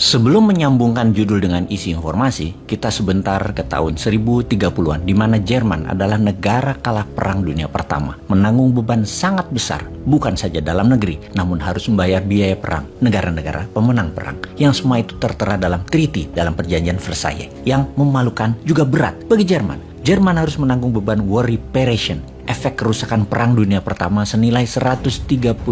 Sebelum menyambungkan judul dengan isi informasi, kita sebentar ke tahun 1030-an di mana Jerman adalah negara kalah Perang Dunia Pertama, menanggung beban sangat besar, bukan saja dalam negeri, namun harus membayar biaya perang negara-negara pemenang perang, yang semua itu tertera dalam treaty dalam perjanjian Versailles, yang memalukan juga berat bagi Jerman. Jerman harus menanggung beban war reparation, efek kerusakan Perang Dunia Pertama senilai 132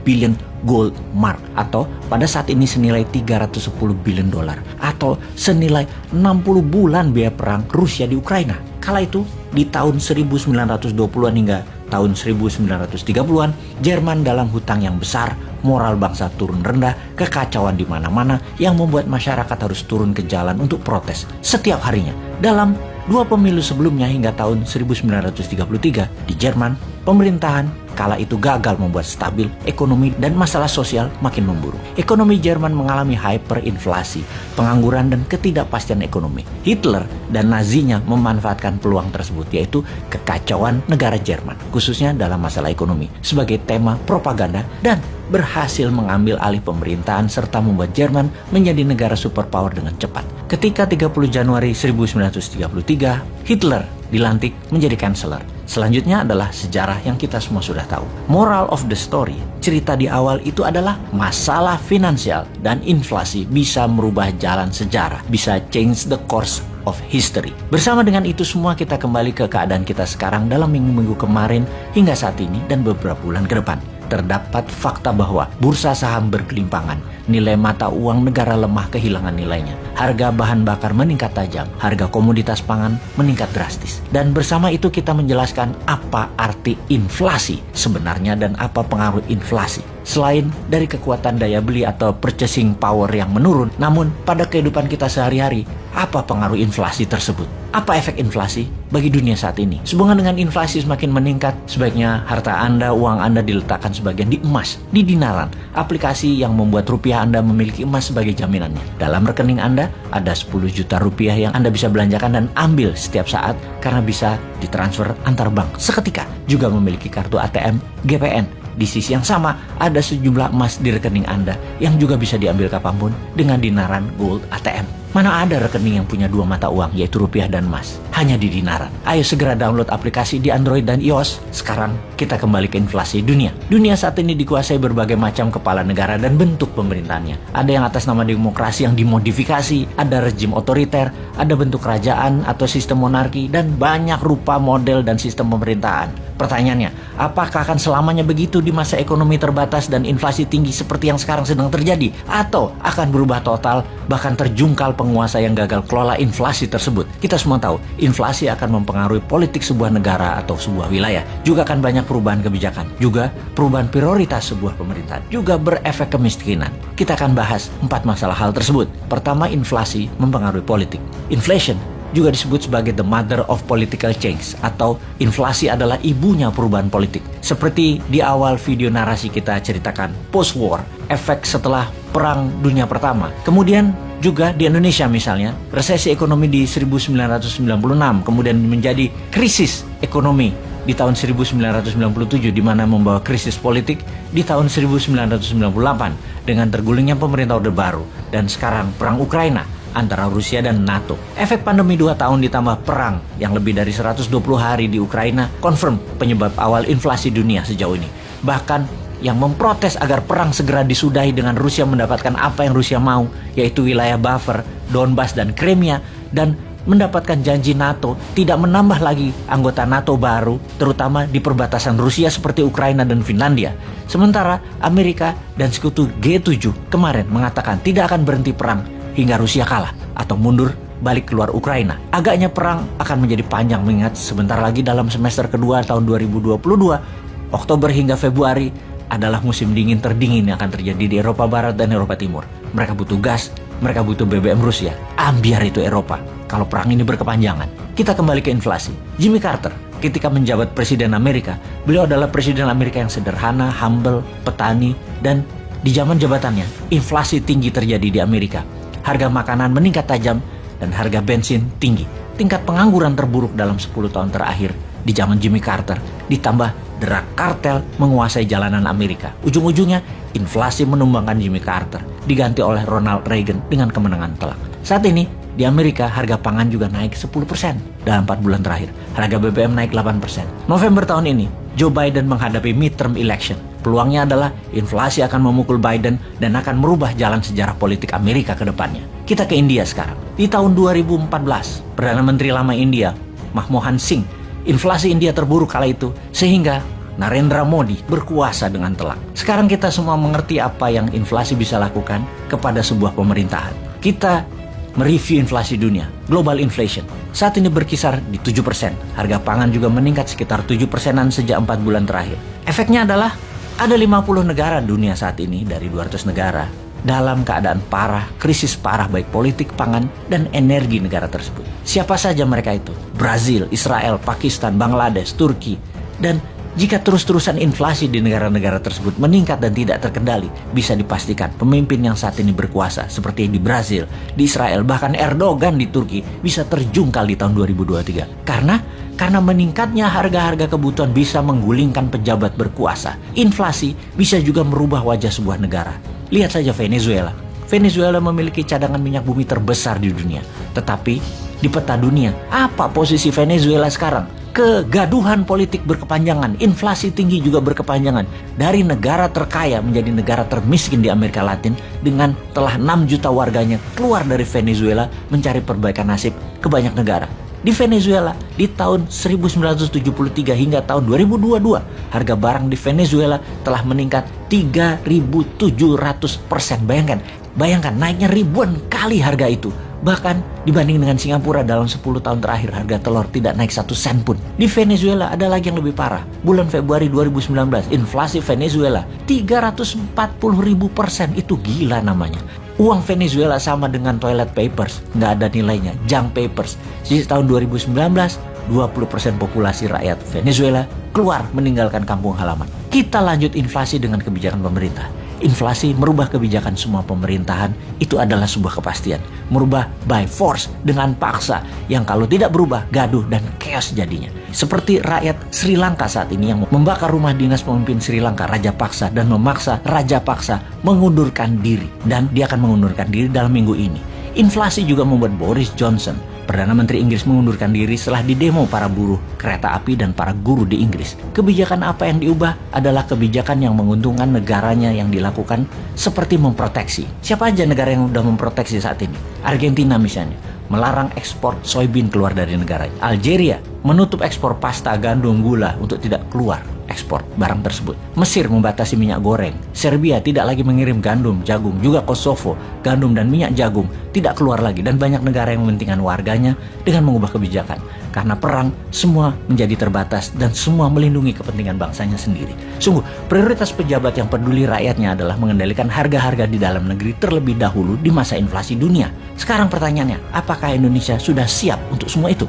billion gold mark, atau pada saat ini senilai 310 billion dolar, atau senilai 60 bulan biaya perang Rusia di Ukraina. Kala itu di tahun 1920-an hingga tahun 1930-an, Jerman dalam hutang yang besar, moral bangsa turun rendah, kekacauan di mana-mana yang membuat masyarakat harus turun ke jalan untuk protes setiap harinya. Dalam 2 pemilu sebelumnya hingga tahun 1933 di Jerman, pemerintahan kala itu gagal membuat stabil ekonomi dan masalah sosial makin memburuk. Ekonomi Jerman mengalami hyperinflasi, pengangguran dan ketidakpastian ekonomi. Hitler dan Nazinya memanfaatkan peluang tersebut, yaitu kekacauan negara Jerman, khususnya dalam masalah ekonomi, sebagai tema propaganda dan berhasil mengambil alih pemerintahan serta membuat Jerman menjadi negara superpower dengan cepat. Ketika 30 Januari 1933, Hitler dilantik menjadi kanseler. Selanjutnya adalah sejarah yang kita semua sudah tahu. Moral of the story, cerita di awal itu adalah masalah finansial dan inflasi bisa merubah jalan sejarah, bisa change the course of history. Bersama dengan itu semua kita kembali ke keadaan kita sekarang dalam minggu-minggu kemarin hingga saat ini dan beberapa bulan ke depan. Terdapat fakta bahwa bursa saham berkelimpangan, nilai mata uang negara lemah kehilangan nilainya, harga bahan bakar meningkat tajam, harga komoditas pangan meningkat drastis. Dan bersama itu kita menjelaskan apa arti inflasi sebenarnya dan apa pengaruh inflasi. Selain dari kekuatan daya beli atau purchasing power yang menurun, namun pada kehidupan kita sehari-hari, apa pengaruh inflasi tersebut? Apa efek inflasi bagi dunia saat ini? Sehubungan dengan inflasi semakin meningkat, sebaiknya harta Anda, uang Anda diletakkan sebagian di emas, di dinaran, aplikasi yang membuat rupiah Anda memiliki emas sebagai jaminannya. Dalam rekening Anda ada 10 juta rupiah yang Anda bisa belanjakan dan ambil setiap saat karena bisa ditransfer antar bank seketika. Juga memiliki kartu ATM GPN. Di sisi yang sama, ada sejumlah emas di rekening Anda yang juga bisa diambil kapanpun dengan dinaran gold ATM. Mana ada rekening yang punya 2 mata uang, yaitu rupiah dan emas, hanya di dinaran. Ayo segera download aplikasi di Android dan iOS. Sekarang kita kembali ke inflasi dunia. Dunia saat ini dikuasai berbagai macam kepala negara dan bentuk pemerintahannya. Ada yang atas nama demokrasi yang dimodifikasi, ada rejim otoriter, ada bentuk kerajaan atau sistem monarki, dan banyak rupa model dan sistem pemerintahan. Pertanyaannya, apakah akan selamanya begitu di masa ekonomi terbatas dan inflasi tinggi seperti yang sekarang sedang terjadi? Atau akan berubah total, bahkan terjungkal penguasa yang gagal kelola inflasi tersebut? Kita semua tahu, inflasi akan mempengaruhi politik sebuah negara atau sebuah wilayah. Juga akan banyak perubahan kebijakan, juga perubahan prioritas sebuah pemerintahan, juga berefek kemiskinan. Kita akan bahas 4 masalah hal tersebut. Pertama, inflasi mempengaruhi politik. Inflation juga disebut sebagai the mother of political change, atau inflasi adalah ibunya perubahan politik. Seperti di awal video narasi kita ceritakan, post-war, efek setelah Perang Dunia Pertama. Kemudian juga di Indonesia misalnya, resesi ekonomi di 1996, kemudian menjadi krisis ekonomi di tahun 1997, di mana membawa krisis politik di tahun 1998 dengan tergulingnya pemerintah Orde Baru, dan sekarang perang Ukraina antara Rusia dan NATO. Efek pandemi 2 tahun ditambah perang yang lebih dari 120 hari di Ukraina confirm penyebab awal inflasi dunia sejauh ini. Bahkan yang memprotes agar perang segera disudahi dengan Rusia mendapatkan apa yang Rusia mau, yaitu wilayah buffer, Donbas dan Crimea, dan mendapatkan janji NATO tidak menambah lagi anggota NATO baru, terutama di perbatasan Rusia seperti Ukraina dan Finlandia. Sementara Amerika dan sekutu G7 kemarin mengatakan tidak akan berhenti perang hingga Rusia kalah atau mundur balik keluar Ukraina. Agaknya perang akan menjadi panjang mengingat sebentar lagi dalam semester kedua tahun 2022, Oktober hingga Februari adalah musim dingin terdingin yang akan terjadi di Eropa Barat dan Eropa Timur. Mereka butuh gas, mereka butuh BBM Rusia. Ambiar itu Eropa kalau perang ini berkepanjangan. Kita kembali ke inflasi. Jimmy Carter ketika menjabat Presiden Amerika, beliau adalah Presiden Amerika yang sederhana, humble, petani, dan di zaman jabatannya inflasi tinggi terjadi di Amerika. Harga makanan meningkat tajam dan harga bensin tinggi. Tingkat pengangguran terburuk dalam 10 tahun terakhir di zaman Jimmy Carter, ditambah derak kartel menguasai jalanan Amerika. Ujung-ujungnya inflasi menumbangkan Jimmy Carter, diganti oleh Ronald Reagan dengan kemenangan telak. Saat ini, di Amerika, harga pangan juga naik 10% dalam 4 bulan terakhir. Harga BBM naik 8%. November tahun ini, Joe Biden menghadapi midterm election. Peluangnya adalah inflasi akan memukul Biden dan akan merubah jalan sejarah politik Amerika ke depannya. Kita ke India sekarang. Di tahun 2014, Perdana Menteri lama India, Manmohan Singh, inflasi India terburuk kala itu, sehingga Narendra Modi berkuasa dengan telak. Sekarang kita semua mengerti apa yang inflasi bisa lakukan kepada sebuah pemerintahan. Kita mereview inflasi dunia, global inflation. Saat ini berkisar di 7%. Harga pangan juga meningkat sekitar 7%-an sejak 4 bulan terakhir. Efeknya adalah ada 50 negara dunia saat ini dari 200 negara dalam keadaan parah, krisis parah baik politik, pangan, dan energi negara tersebut. Siapa saja mereka itu? Brazil, Israel, Pakistan, Bangladesh, Turki, dan jika terus-terusan inflasi di negara-negara tersebut meningkat dan tidak terkendali, bisa dipastikan pemimpin yang saat ini berkuasa seperti di Brazil, di Israel, bahkan Erdogan di Turki bisa terjungkal di tahun 2023. Karena meningkatnya harga-harga kebutuhan bisa menggulingkan pejabat berkuasa. Inflasi bisa juga merubah wajah sebuah negara. Lihat saja Venezuela. Venezuela memiliki cadangan minyak bumi terbesar di dunia. Tetapi di peta dunia, apa posisi Venezuela sekarang? Kegaduhan politik berkepanjangan, inflasi tinggi juga berkepanjangan. Dari negara terkaya menjadi negara termiskin di Amerika Latin dengan telah 6 juta warganya keluar dari Venezuela mencari perbaikan nasib ke banyak negara. Di Venezuela, di tahun 1973 hingga tahun 2022, harga barang di Venezuela telah meningkat 3.700%. Bayangkan naiknya ribuan kali harga itu. Bahkan dibanding dengan Singapura dalam 10 tahun terakhir harga telur tidak naik 1 sen pun. Di Venezuela ada lagi yang lebih parah. Bulan Februari 2019, inflasi Venezuela 340.000%. Itu gila namanya. Uang Venezuela sama dengan toilet papers, nggak ada nilainya, junk papers. Di tahun 2019, 20% populasi rakyat Venezuela keluar meninggalkan kampung halaman. Kita lanjut inflasi dengan kebijakan pemerintah. Inflasi merubah kebijakan semua pemerintahan, itu adalah sebuah kepastian. Merubah by force, dengan paksa, yang kalau tidak berubah, gaduh dan chaos jadinya. Seperti rakyat Sri Lanka saat ini yang membakar rumah dinas pemimpin Sri Lanka, Raja Paksa, dan memaksa Raja Paksa mengundurkan diri. Dan dia akan mengundurkan diri dalam minggu ini. Inflasi juga membuat Boris Johnson, Perdana Menteri Inggris, mengundurkan diri setelah didemo para buruh kereta api dan para guru di Inggris. Kebijakan apa yang diubah adalah kebijakan yang menguntungkan negaranya yang dilakukan, seperti memproteksi. Siapa aja negara yang sudah memproteksi saat ini? Argentina misalnya, melarang ekspor soybean keluar dari negaranya. Algeria menutup ekspor pasta, gandum, gula untuk tidak keluar ekspor barang tersebut. Mesir membatasi minyak goreng. Serbia tidak lagi mengirim gandum, jagung. Juga Kosovo, gandum dan minyak jagung tidak keluar lagi. Dan banyak negara yang mementingkan warganya dengan mengubah kebijakan. Karena perang, semua menjadi terbatas dan semua melindungi kepentingan bangsanya sendiri. Sungguh, prioritas pejabat yang peduli rakyatnya adalah mengendalikan harga-harga di dalam negeri terlebih dahulu di masa inflasi dunia. Sekarang pertanyaannya, apakah Indonesia sudah siap untuk semua itu?